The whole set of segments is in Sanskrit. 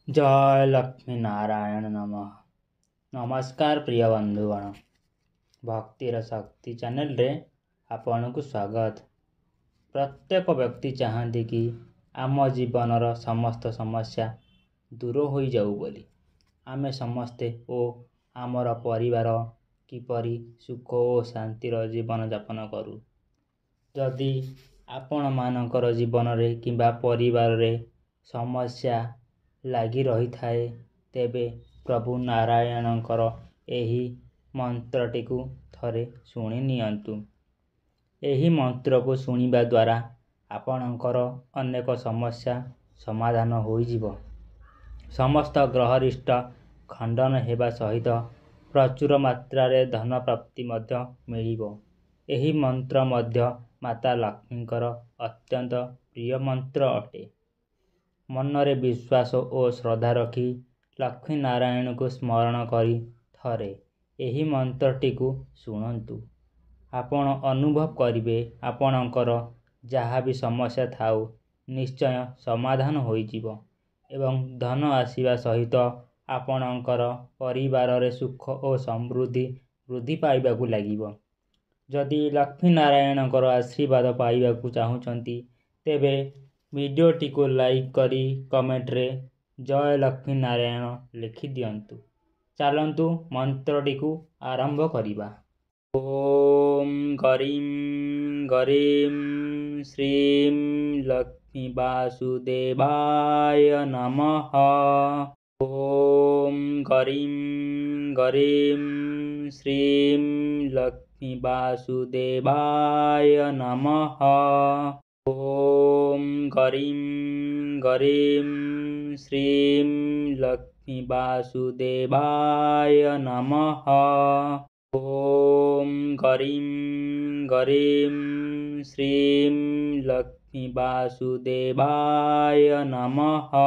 जय लक्ष्मी नारायण नमः। नमस्कार प्रिय बंधुगण, भक्तिर शक्ति चैनल रे आपण को स्वागत। प्रत्येक व्यक्ति चाहती कि आम जीवनर समस्त समस्या दूर हो जाऊ बोली आमे समस्ते ओ आमर परिवार किपरि सुख और शांतिर जीवन यापन करू। जदि आपण मानकर जीवन रे किंबा परिवार रे समस्या लगी रही थाए तेबे प्रभु नारायणकर एही मंत्रटी को थरे शुणी नियंतु। एही मंत्र को शुणिबा द्वारा आपणकर अनेक समस्या समाधान हो जिवो। समस्त ग्रहरिष्ट खंडन हेबा सहित प्रचुर मात्रा रे धन प्राप्ति मध्य मिलिबो। एही मंत्र मध्य माता लक्ष्मीकर अत्यंत प्रिय मंत्र अटे। मनरे विश्वास और श्रद्धा रखी लक्ष्मी नारायण को स्मरण करी थरे एही मंत्रटी को शुणंतु। आपण अनुभव करिवे आपणकर जहाँ भी समस्या थाउ निश्चय समाधान हो जिवो एवं धन आसीबा सहित आपणकर परिवार रे सुख और समृद्धि वृद्धि पाइबाकू लागिबो। जदि लक्ष्मी नारायणकर आशीर्वाद पाइबाकू चाहुचंती तेबे वीडियोटी को लाइक करी कमेंट रे जय लक्ष्मी नारायण लिखि दियंतु। चलंतु मंत्रटी को आरंभ करिबा। ओम गरीं गरीं श्रीं लक्ष्मी वासुदेवाय नमः। ओम गरीं गरीं श्रीं लक्ष्मी वासुदेवाय नमः। ओम गरीं गरीं श्रीं लक्ष्मी वासुदेवाय नमः। ओम गरीं गरीं श्रीं लक्ष्मी वासुदेवाय नमः।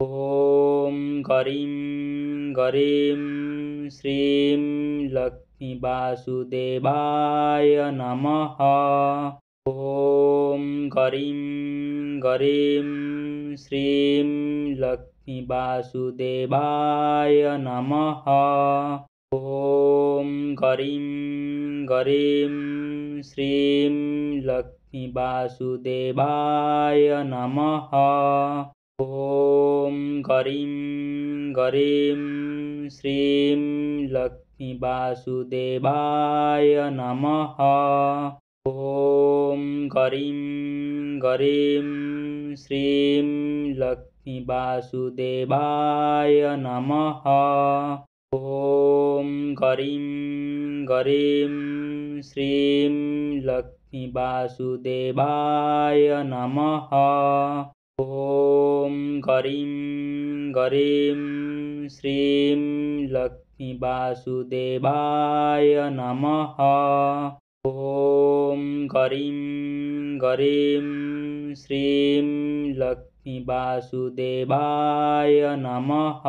ओम गरीं गरीं श्रीं लक्ष्मी वासुदेवाय नमः। ओम गरीं गरीं श्रीं लक्ष्मी वासुदेवाय नमः। ओम गरीं गरीं श्रीं लक्ष्मी वासुदेवाय नमः। ओम गरीं गरीं श्रीं लक्ष्मी वासुदेवाय नमः। ओम गरीं गरीं श्रीं लक्ष्मी वासुदेवाय नमः। ओम गरीं गरीं श्रीं लक्ष्मी वासुदेवाय नमः। ओम गरीं गरीं श्रीं लक्ष्मी वासुदेवाय नमः। ओम गरीं गरीं श्रीं लक्ष्मी वासुदेवाय नमः।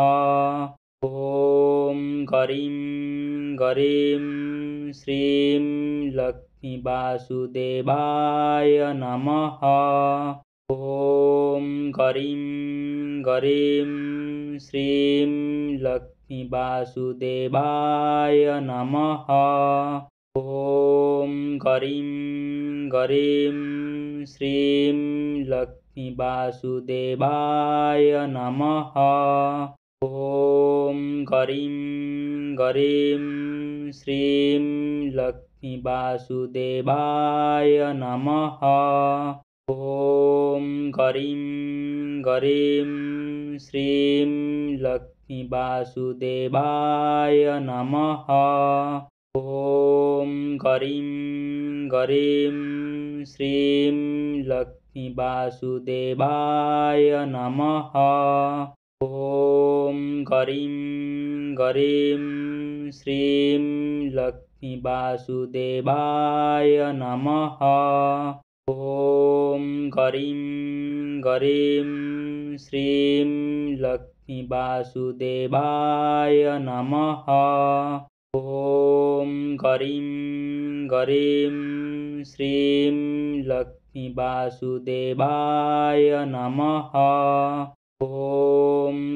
ओम गरीं गरीं श्रीं लक्ष्मी वासुदेवाय नमः। ओम गरीं गरीं श्रीं लक्ष्मी वासुदेवाय नमः। ओम गरीं गरीं श्रीं लक्ष्मी वासुदेवाय नमः। ओम गरीं गरीं श्रीं लक्ष्मी वासुदेवाय नमः। ओम गरीं गरीं श्रीं लक्ष्मी वासुदेवाय नमः। ओम गरीं गरीं श्रीं लक्ष्मी वासुदेवाय नमः। ओम गरीं गरीं श्रीं लक्ष्मी वासुदेवाय नमः। ओम गरीं गरीं श्रीं लक्ष्मी वासुदेवाय नमः। ओम गरीं गरीं श्रीं लक्ष्मी वासुदेवाय नमः। ओम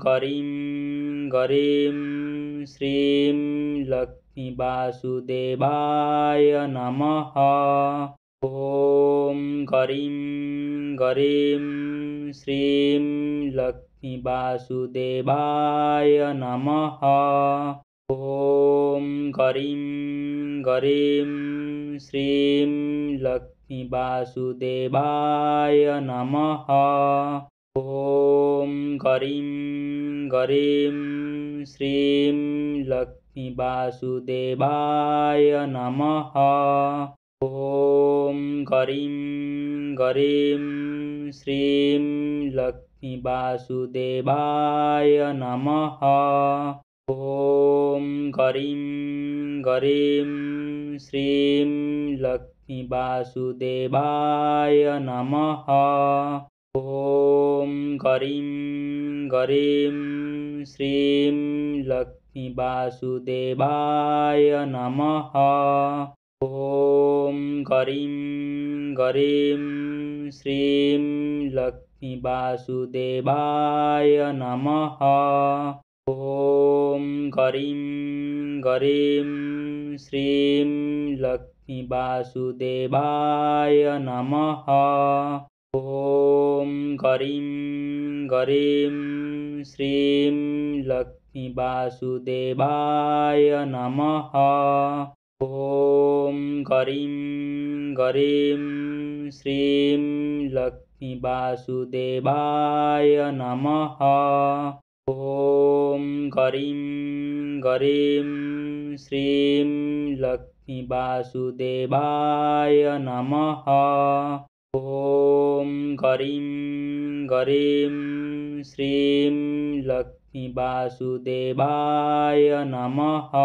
ગરીમ ગરીમ શ્રીમ લક્ષ્મી વાસુદેવાય નમઃ. ઓમ ગરીમ ગરીમ શ્રીમ લક્ષ્મી વાસુદેવાય નમઃ. ઓમ ગરીમ ગરીમ શ્રીમ લક્ષ્મી વાસુદેવાય નમઃ. ઓમ ગરીમ ગરીમ શ્રીમ લક્ષ્મી વાસુદેવાય નમઃ. ઓમ ગરીમ ગરીમ શ્રીમ લક્ષ્મી વાસુદેવાય નમઃ. ઓમ ગરીમ ગરીમ શ્રીમ લક્ષ્મી વાસુદેવાય નમઃ. ઓમ ગરીમ ગરીમ શ્રીમ લક્ષ્મી વાસુદેવાય નમઃ. ઓમ ગરીમ ગરીમ શ્રીમ લક્ષ્મી વાસુદેવાય નમઃ. ઓમ ગરીમ ગરીમ શ્રીમ લક્ષ્મી વાસુદેવાય નમઃ. ઓમ ગરીમ ગરીમ શ્રીમ લક્ષ્મી વાસુદેવાય નમઃ. ઓમ ગરીમ ગરીમ શ્રીમ લક્ષ્મી વાસુદેવાય નમઃ. ઓમ ગરીમ ગરીમ શ્રીમ લક્ષ્મી વાસુદેવાય નમઃ. ઓમ ગરીમ ગરીમ શ્રીમ લક્ષ્મી વાસુદેવાય નમઃ.